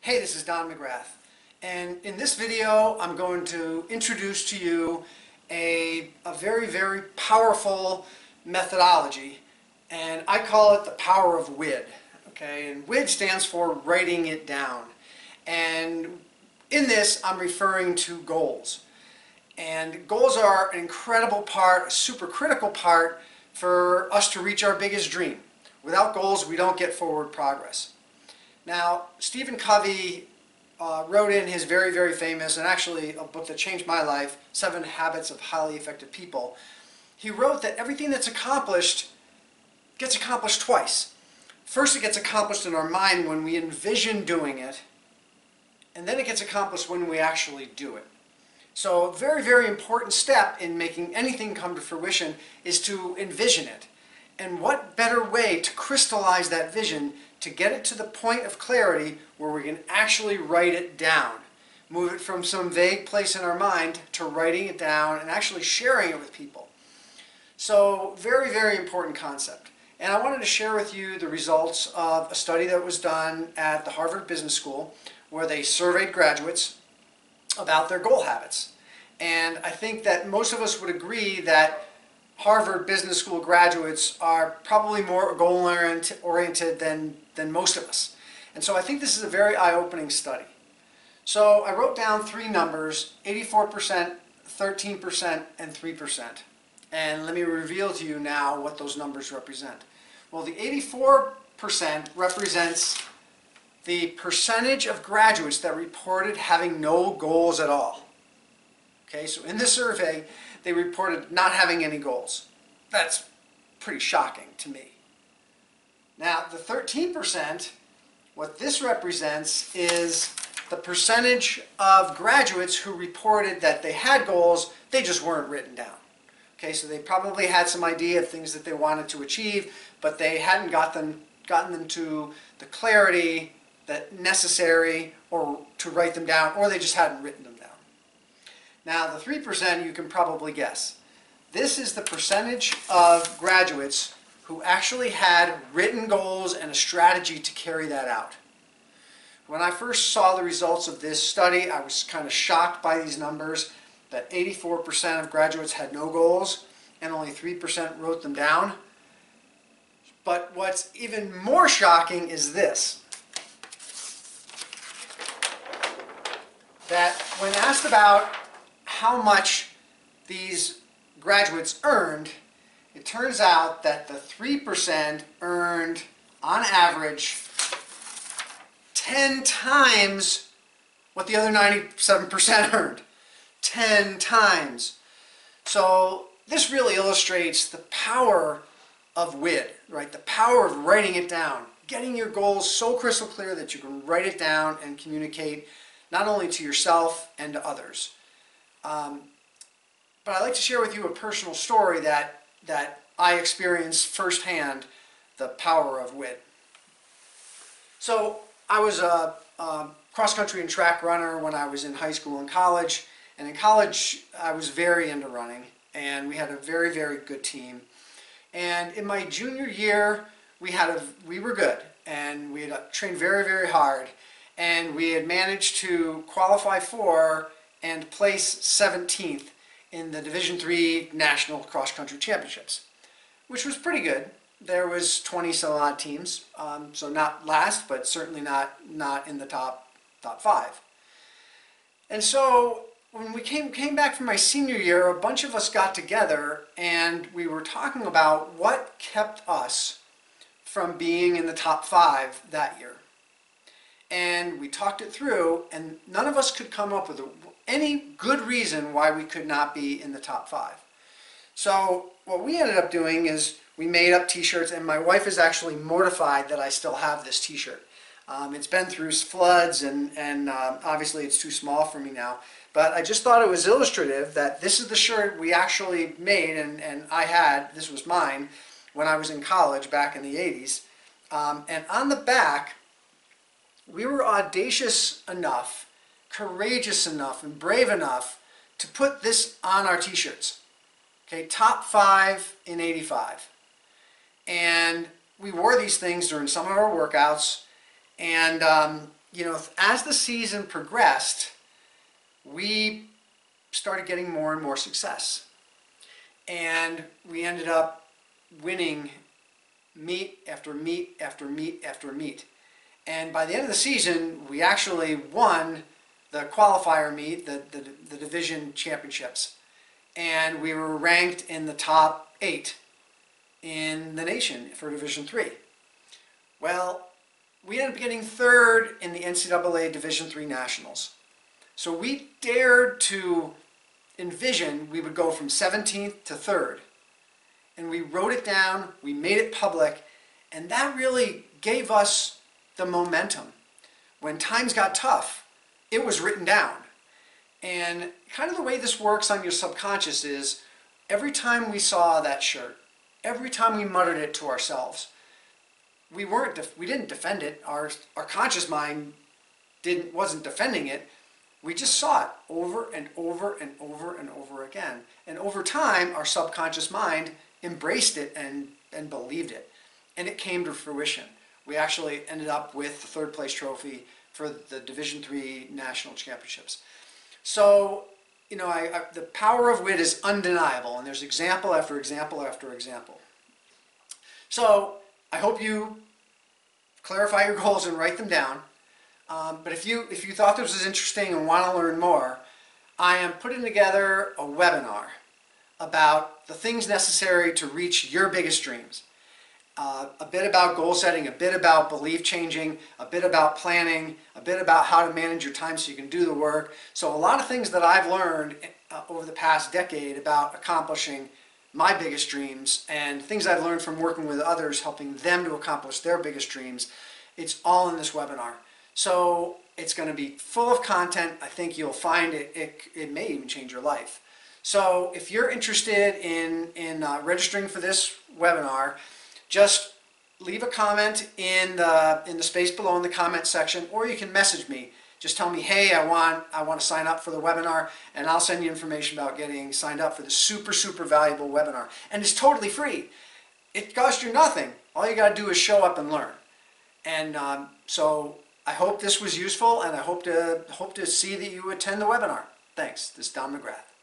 Hey, this is Don McGrath, and in this video I'm going to introduce to you a very, very powerful methodology, and I call it the Power of WID. Okay, and WID stands for writing it down, and in this I'm referring to goals. And goals are an incredible part, a super critical part for us to reach our biggest dream. Without goals, we don't get forward progress. Now, Stephen Covey wrote in his very, very famous, and actually a book that changed my life, 7 Habits of Highly Effective People. He wrote that everything that's accomplished gets accomplished twice. First, it gets accomplished in our mind when we envision doing it, and then it gets accomplished when we actually do it. So a very, very important step in making anything come to fruition is to envision it. And what better way to crystallize that vision, to get it to the point of clarity where we can actually write it down. Move it from some vague place in our mind to writing it down and actually sharing it with people. So very, very important concept. And I wanted to share with you the results of a study that was done at the Harvard Business School where they surveyed graduates about their goal habits. And I think that most of us would agree that Harvard Business School graduates are probably more goal-oriented than most of us. And so I think this is a very eye-opening study. So I wrote down 3 numbers, 84%, 13%, and 3%. And let me reveal to you now what those numbers represent. Well, the 84% represents the percentage of graduates that reported having no goals at all. Okay, so in the survey, they reported not having any goals. That's pretty shocking to me. Now, the 13%, what this represents is the percentage of graduates who reported that they had goals, they just weren't written down. Okay, so they probably had some idea of things that they wanted to achieve, but they hadn't gotten them to the clarity that necessary or to write them down, or they just hadn't written them down. Now, the 3% you can probably guess. This is the percentage of graduates who actually had written goals and a strategy to carry that out. When I first saw the results of this study, I was kind of shocked by these numbers, that 84% of graduates had no goals and only 3% wrote them down. But what's even more shocking is this, that when asked about how much these graduates earned, it turns out that the 3% earned, on average, 10 times what the other 97% earned. 10 times. So this really illustrates the power of WID, right? The power of writing it down. Getting your goals so crystal clear that you can write it down and communicate not only to yourself and to others. But I'd like to share with you a personal story that I experienced firsthand, the power of WID. So I was a cross-country and track runner when I was in high school and college. And in college, I was very into running, and we had a very, very good team. And in my junior year, we were good, and we had trained very, very hard. And we had managed to qualify for and place 17th in the Division III National Cross Country Championships, which was pretty good. There was 20 some odd teams, so not last, but certainly not in the top 5. And so when we came back from my senior year, a bunch of us got together and we were talking about what kept us from being in the top 5 that year. And we talked it through, and none of us could come up with any good reason why we could not be in the top 5. So what we ended up doing is we made up t-shirts, and my wife is actually mortified that I still have this t-shirt. It's been through floods, and obviously it's too small for me now. But I just thought it was illustrative that this is the shirt we actually made, and I had, this was mine, when I was in college back in the 80s. And on the back, we were audacious enough, courageous enough, and brave enough to put this on our t-shirts. Okay, top 5 in 85. And we wore these things during some of our workouts, and as the season progressed, we started getting more and more success. And we ended up winning meet after meet after meet after meet. And by the end of the season, we actually won the qualifier meet, the division championships. And we were ranked in the top 8 in the nation for Division 3. Well, we ended up getting 3rd in the NCAA Division 3 Nationals. So we dared to envision we would go from 17th to 3rd. And we wrote it down, we made it public, and that really gave us the momentum. When times got tough, it was written down. And kind of the way this works on your subconscious is every time we saw that shirt, every time we muttered it to ourselves, we didn't defend it. Our conscious mind wasn't defending it. We just saw it over and over and over and over again. And over time, our subconscious mind embraced it and believed it. And it came to fruition. We actually ended up with the 3rd place trophy for the Division 3 National Championships. So, the power of WID is undeniable, and there's example after example after example. So, I hope you clarify your goals and write them down. But if you thought this was interesting and want to learn more, I am putting together a webinar about the things necessary to reach your biggest dreams. A bit about goal setting, a bit about belief changing, a bit about planning, a bit about how to manage your time so you can do the work. So a lot of things that I've learned over the past decade about accomplishing my biggest dreams and things I've learned from working with others, helping them to accomplish their biggest dreams. It's all in this webinar. So it's going to be full of content. I think you'll find it may even change your life. So if you're interested in registering for this webinar, just leave a comment in the space below in the comment section, or you can message me. Just tell me, hey, I want to sign up for the webinar, and I'll send you information about getting signed up for this super, super valuable webinar. And it's totally free. It costs you nothing. All you got to do is show up and learn. And so I hope this was useful, and I hope to see that you attend the webinar. Thanks. This is Don McGrath.